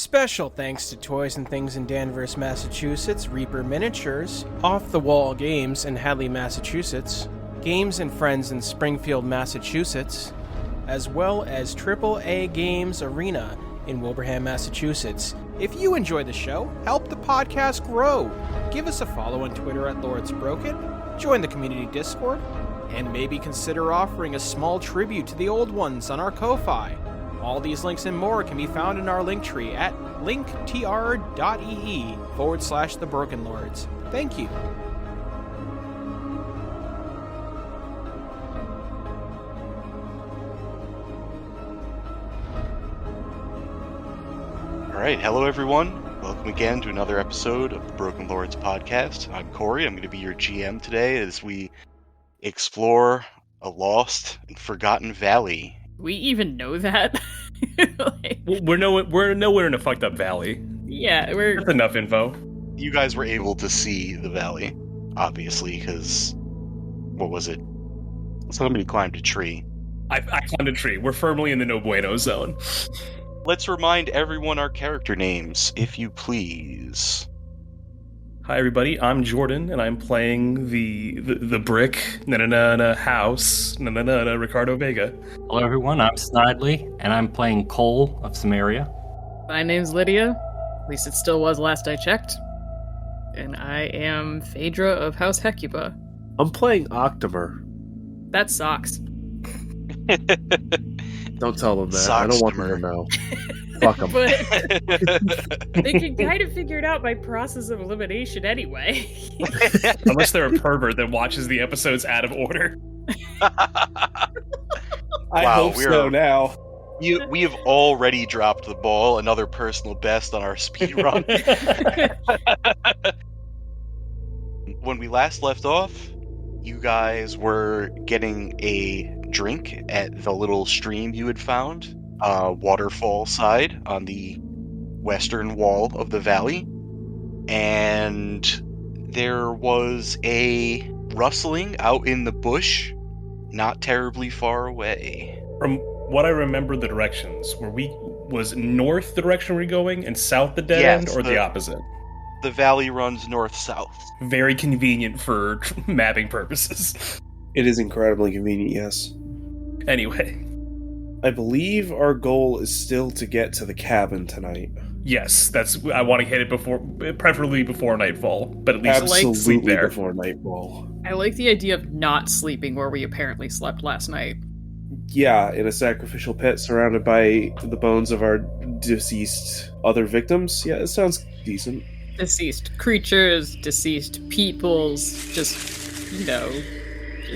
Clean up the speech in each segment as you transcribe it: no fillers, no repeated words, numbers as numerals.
Special thanks to Toys and Things in Danvers, Massachusetts, Reaper Miniatures, Off the Wall Games in Hadley, Massachusetts, Games and Friends in Springfield, Massachusetts, as well as AAA Games Arena in Wilbraham, Massachusetts. If you enjoy the show, help the podcast grow. Give us a follow on Twitter at LordsBroken, join the community Discord, and maybe consider offering a small tribute to the old ones on our Ko-Fi. All these links and more can be found in our link tree at linktr.ee/The Broken Lords. Thank you. All right, hello everyone. Welcome again to another episode of the Broken Lords podcast. I'm Corey. I'm going to be your GM today as we explore a lost and forgotten valley. We even know that? We're nowhere in a fucked up valley. Yeah, That's enough info. You guys were able to see the valley, obviously, because what was it? Somebody climbed a tree. I climbed a tree. We're firmly in the no bueno zone. Let's remind everyone our character names, if you please. Hi everybody, I'm Jordan, and I'm playing the brick house Ricardo Vega. Hello everyone, I'm Snidely, and I'm playing Cole of Samaria. My name's Lydia. At least it still was last I checked. And I am Phaedra of House Hecuba. I'm playing Octomer. That sucks. Don't tell them that. I don't want them to know. Fuck them. But they can kind of figure it out by process of elimination anyway. Unless they're a pervert that watches the episodes out of order. I hope so now. We have already dropped the ball, another personal best on our speed run. When we last left off, you guys were getting a drink at the little stream you had found, waterfall side on the western wall of the valley, and there was a rustling out in the bush not terribly far away. From what I remember, the directions was north the direction we're going and south the dead end, or the opposite? The valley runs north-south. Very convenient for mapping purposes. It is incredibly convenient, yes. Anyway. I believe our goal is still to get to the cabin tonight. Yes, I want to hit it preferably before nightfall, but at least sleep there. Before nightfall. I like the idea of not sleeping where we apparently slept last night. Yeah, in a sacrificial pit surrounded by the bones of our deceased other victims. Yeah, it sounds decent. Deceased creatures, deceased peoples, just,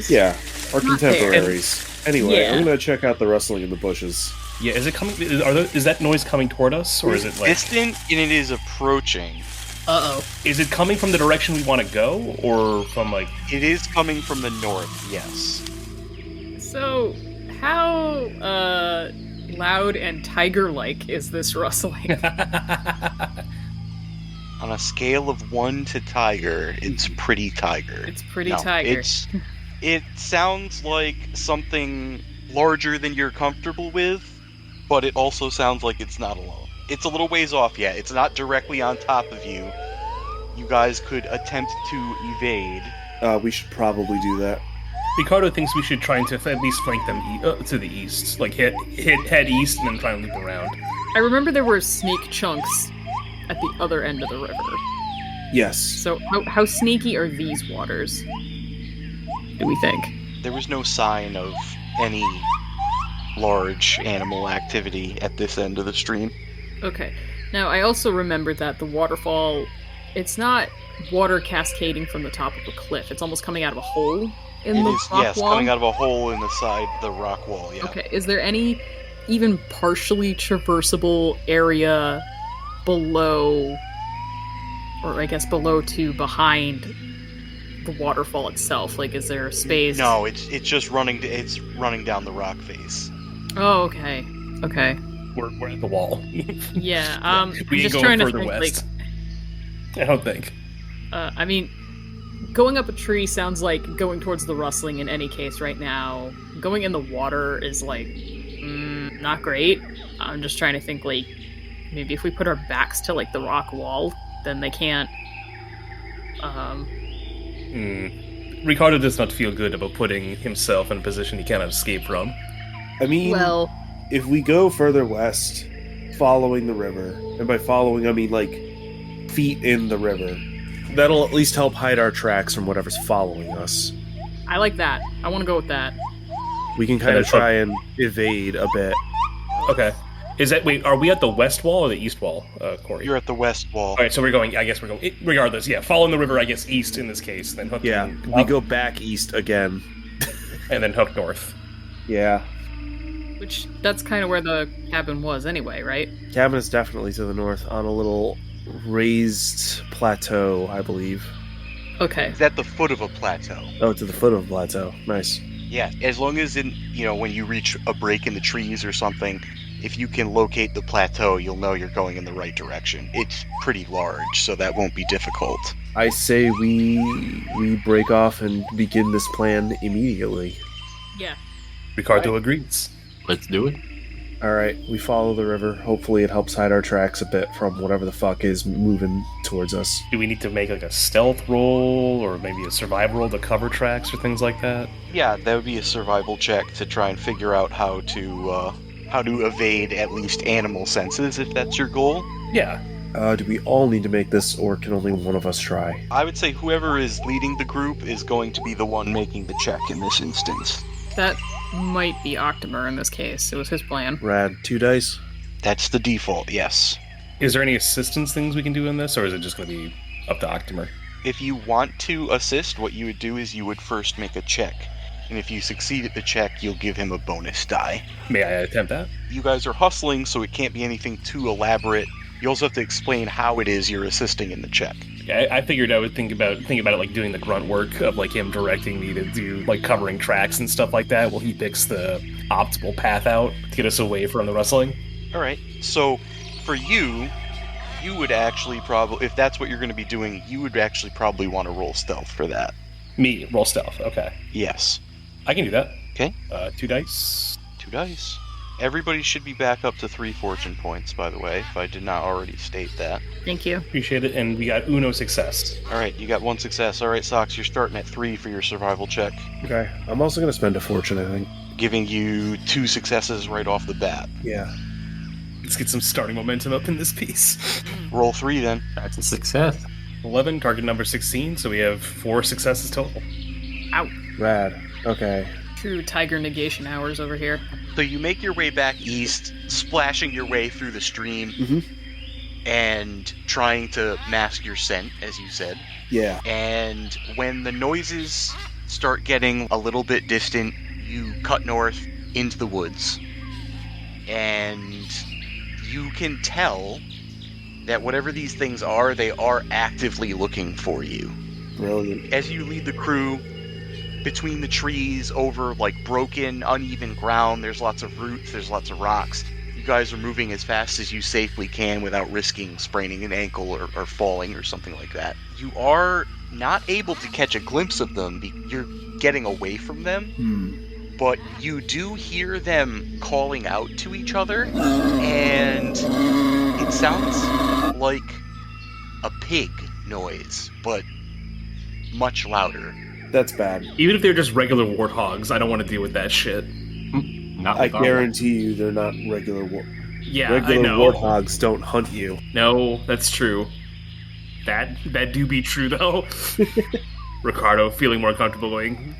yeah, our contemporaries. There. Anyway, yeah. I'm gonna check out the rustling in the bushes. Yeah, is it coming? Is that noise coming toward us, or is it like distant and it is approaching? Uh-oh. Is it coming from the direction we want to go, or from like? It is coming from the north. Yes. So, how loud and tiger-like is this rustling? On a scale of 1 to tiger, it's pretty tiger. It's pretty tiger. It sounds like something larger than you're comfortable with, but it also sounds like it's not alone. It's a little ways off yet. It's not directly on top of you. You guys could attempt to evade. We should probably do that. Ricardo thinks we should try to at least flank them to the east. Like head east and then try and loop around. I remember there were snake chunks at the other end of the river. Yes. So how sneaky are these waters, do we think? There was no sign of any large animal activity at this end of the stream. Okay. Now, I also remember that the waterfall, it's not water cascading from the top of a cliff. It's almost coming out of a hole in the rock wall. Yes, coming out of a hole in the side of the rock wall, yeah. Okay, is there any even partially traversable area below, or I guess below to behind the waterfall itself? Like, is there a space? No, it's just running down the rock face. Oh, okay. Okay. We're at the wall. Yeah. I'm we just ain't trying going to further think, west. I don't think. I mean, going up a tree sounds like going towards the rustling in any case right now. Going in the water is like not great. I'm just trying to think, like, maybe if we put our backs to like the rock wall, then they can't. Ricardo does not feel good about putting himself in a position he cannot escape from. I mean, Well, if we go further west, following the river, and by following I mean like feet in the river, that'll at least help hide our tracks from whatever's following us. I like that. I want to go with that. We can kind of try and evade a bit. Okay. Wait, are we at the west wall or the east wall, Corey? You're at the west wall. Alright, so we're going, regardless, yeah, following the river, I guess, east in this case, then hook Yeah, up, we go back east again. and then hook north. Yeah. Which, that's kind of where the cabin was anyway, right? Cabin is definitely to the north on a little raised plateau, I believe. Okay. It's at the foot of a plateau. Oh, to the foot of a plateau. Nice. Yeah, as long as when you reach a break in the trees or something, if you can locate the plateau, you'll know you're going in the right direction. It's pretty large, so that won't be difficult. I say we break off and begin this plan immediately. Yeah. Ricardo agrees. Let's do it. Alright, we follow the river. Hopefully it helps hide our tracks a bit from whatever the fuck is moving towards us. Do we need to make like a stealth roll or maybe a survival roll to cover tracks or things like that? Yeah, that would be a survival check to try and figure out how to evade at least animal senses, if that's your goal. Yeah. Do we all need to make this, or can only one of us try? I would say whoever is leading the group is going to be the one making the check in this instance. That might be Octomer in this case. It was his plan. Rad, 2 dice? That's the default, yes. Is there any assistance things we can do in this, or is it just going to be up to Octomer? If you want to assist, what you would do is you would first make a check. And if you succeed at the check, you'll give him a bonus die. May I attempt that? You guys are hustling, so it can't be anything too elaborate. You also have to explain how it is you're assisting in the check. Yeah, I figured I would think about it like doing the grunt work of like him directing me to do like covering tracks and stuff like that while he picks the optimal path out to get us away from the rustling. Alright, so for you would actually probably, if that's what you're going to be doing, you would actually probably want to roll stealth for that. Me, roll stealth, okay. Yes. I can do that. Okay. 2 dice. 2 dice. Everybody should be back up to 3 fortune points, by the way, if I did not already state that. Thank you. Appreciate it, and we got uno success. Alright, you got 1 success. Alright, Sox, you're starting at 3 for your survival check. Okay, I'm also going to spend a fortune, I think. Giving you 2 successes right off the bat. Yeah. Let's get some starting momentum up in this piece. Roll 3 then. That's a success. 11, target number 16, so we have 4 successes total. Ow. Rad. Okay. True tiger negation hours over here. So you make your way back east, splashing your way through the stream, and trying to mask your scent, as you said. Yeah. And when the noises start getting a little bit distant, you cut north into the woods. And you can tell that whatever these things are, they are actively looking for you. Brilliant. As you lead the crew between the trees, over like broken, uneven ground, there's lots of roots, there's lots of rocks. You guys are moving as fast as you safely can without risking spraining an ankle or falling or something like that. You are not able to catch a glimpse of them. You're getting away from them, but you do hear them calling out to each other, and it sounds like a pig noise, but much louder. That's bad. Even if they're just regular warthogs, I don't want to deal with that shit. Not I with our guarantee you they're not regular Yeah, regular I know. warthogs don't hunt you. No, that's true. That do be true, though. Ricardo, feeling more comfortable going,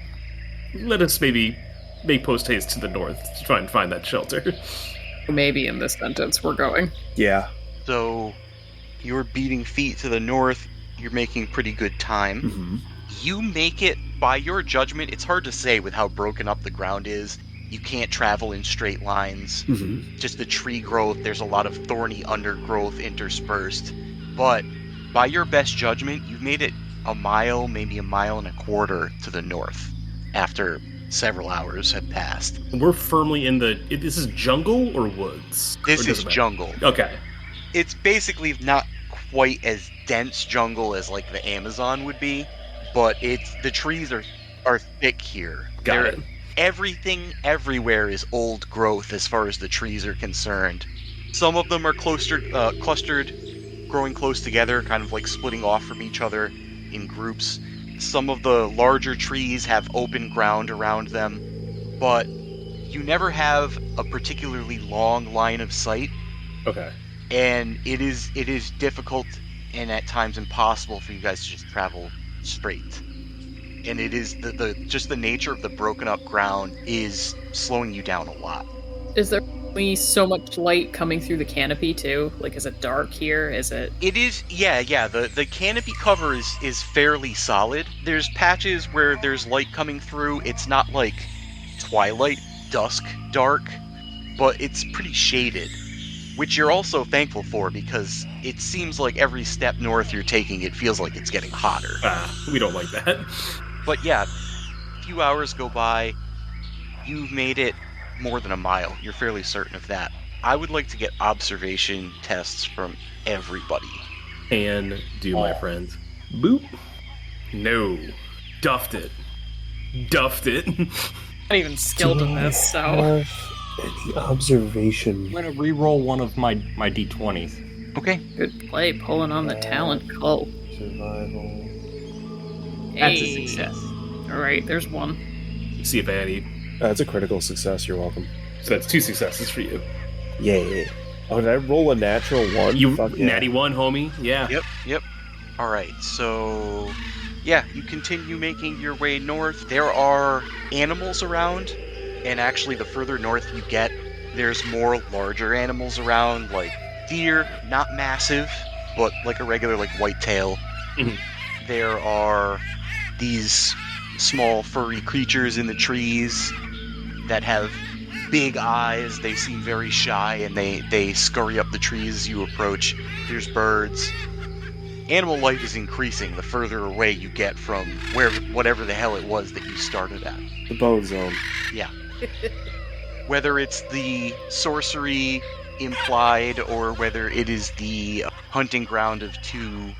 let us maybe make post-haste to the north to try and find that shelter. Maybe in this sentence we're going. Yeah. So you're beating feet to the north. You're making pretty good time. You make it, by your judgment, it's hard to say with how broken up the ground is. You can't travel in straight lines. Just the tree growth, there's a lot of thorny undergrowth interspersed. But by your best judgment, you've made it a mile, maybe a mile and a quarter to the north after several hours have passed. We're firmly in this is jungle or woods? This Or is doesn't matter? jungle. Okay. It's basically not quite as dense jungle as like the Amazon would be, but the trees are thick here. Got it. Everything everywhere is old growth as far as the trees are concerned. Some of them are clustered, growing close together, kind of like splitting off from each other in groups. Some of the larger trees have open ground around them, but you never have a particularly long line of sight. Okay. And it is difficult and at times impossible for you guys to just travel straight. And it is just the nature of the broken up ground is slowing you down a lot. Is there only so much light coming through the canopy too? Like, is it dark here? Is it? It is, yeah. The canopy cover is fairly solid. There's patches where there's light coming through. It's not like twilight, dusk, dark, but it's pretty shaded, which you're also thankful for because it seems like every step north you're taking, it feels like it's getting hotter. We don't like that. But yeah, a few hours go by. You've made it more than a mile. You're fairly certain of that. I would like to get observation tests from everybody. And do my friend. Boop. No. Duffed it. Not even skilled in this, so. Any observation? I'm gonna re-roll one of my d20s. Okay. Good play, pulling on the talent cult. Survival. That's a success. Alright, there's one. See if Annie. That's a critical success. You're welcome. So that's 2 successes for you. Yeah. Oh, did I roll a natural one? You Fuck yeah. natty 1, homie. Yeah. Yep. All right. So, yeah, you continue making your way north. There are animals around, and actually, the further north you get, there's more larger animals around, like deer, not massive, but like a regular like whitetail. Mhm. There are these small furry creatures in the trees that have big eyes. They seem very shy, and they scurry up the trees as you approach. There's birds. Animal life is increasing the further away you get from whatever the hell it was that you started at. The bone zone. Yeah. Whether it's the sorcery implied or whether it is the hunting ground of 2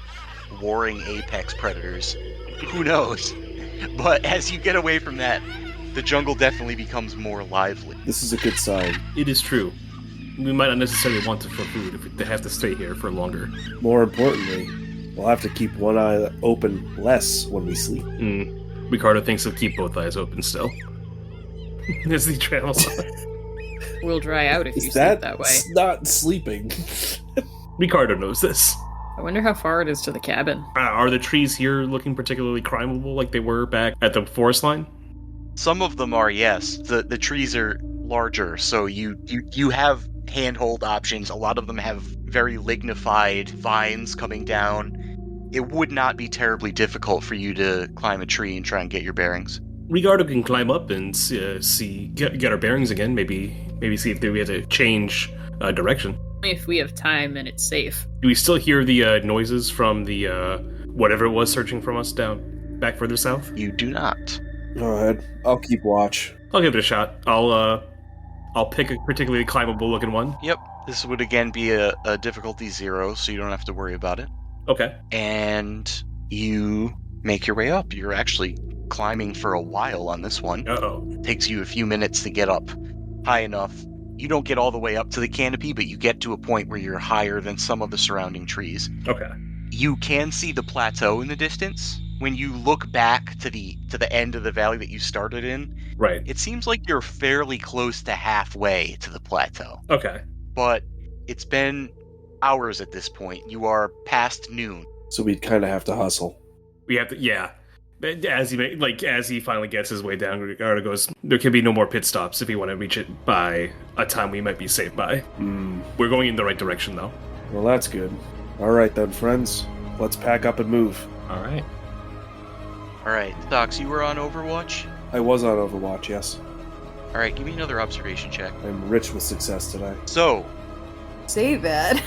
warring apex predators, who knows? But as you get away from that, the jungle definitely becomes more lively. This is a good sign. It is true. We might not necessarily want it for food if they have to stay here for longer. More importantly, we'll have to keep one eye open less when we sleep. Ricardo thinks he'll keep both eyes open still. As he travels on. We'll dry out if you Is sleep that way. That's not sleeping. Ricardo knows this. I wonder how far it is to the cabin. Are the trees here looking particularly climbable like they were back at the forest line? Some of them are, yes. The trees are larger, so you have handhold options. A lot of them have very lignified vines coming down. It would not be terribly difficult for you to climb a tree and try and get your bearings. Ricardo can climb up and get our bearings again. Maybe see if we have to change direction. If we have time and it's safe. Do we still hear the noises from the whatever it was searching from us down back further south? You do not. Go ahead. I'll keep watch. I'll give it a shot. I'll pick a particularly climbable looking one. Yep. This would again be a difficulty 0, so you don't have to worry about it. Okay. And you make your way up. You're actually climbing for a while on this one. Uh-oh. It takes you a few minutes to get up high enough. You don't get all the way up to the canopy, but you get to a point where you're higher than some of the surrounding trees. Okay. You can see the plateau in the distance. When you look back to the end of the valley that you started in, Right. it seems like you're fairly close to halfway to the plateau. Okay. But it's been hours at this point. You are past noon. So we'd kind of have to hustle. We have to, yeah. As he finally gets his way down, Ricardo goes, there can be no more pit stops if we want to reach it by a time we might be safe by. We're going in the right direction, though. Well, that's good. All right then, friends. Let's pack up and move. All right. Alright, Docs, you were on Overwatch? I was on Overwatch, yes. Alright, give me another observation check. I'm rich with success today. So, Save it.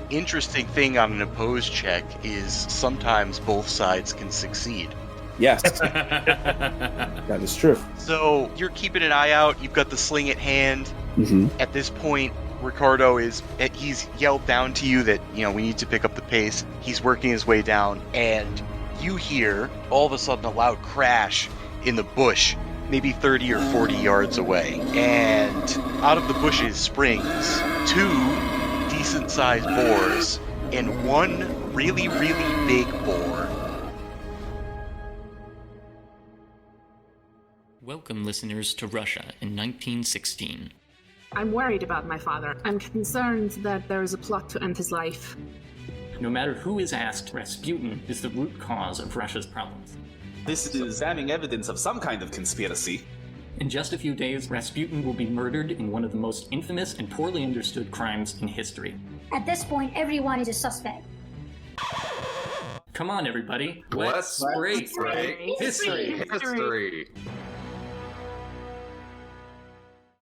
interesting thing on an opposed check is sometimes both sides can succeed. Yes, that is true. So, you're keeping an eye out, you've got the sling at hand. Mm-hmm. At this point, Ricardo he's yelled down to you that, we need to pick up the pace. He's working his way down, and you hear all of a sudden a loud crash in the bush maybe 30 or 40 yards away. And out of the bushes springs 2 decent-sized boars and 1 really, really big boar. Welcome, listeners, to Russia in 1916. I'm worried about my father. I'm concerned that there is a plot to end his life. No matter who is asked, Rasputin is the root cause of Russia's problems. This is damning evidence of some kind of conspiracy. In just a few days, Rasputin will be murdered in one of the most infamous and poorly understood crimes in history. At this point, everyone is a suspect. Come on, everybody. Let's break history.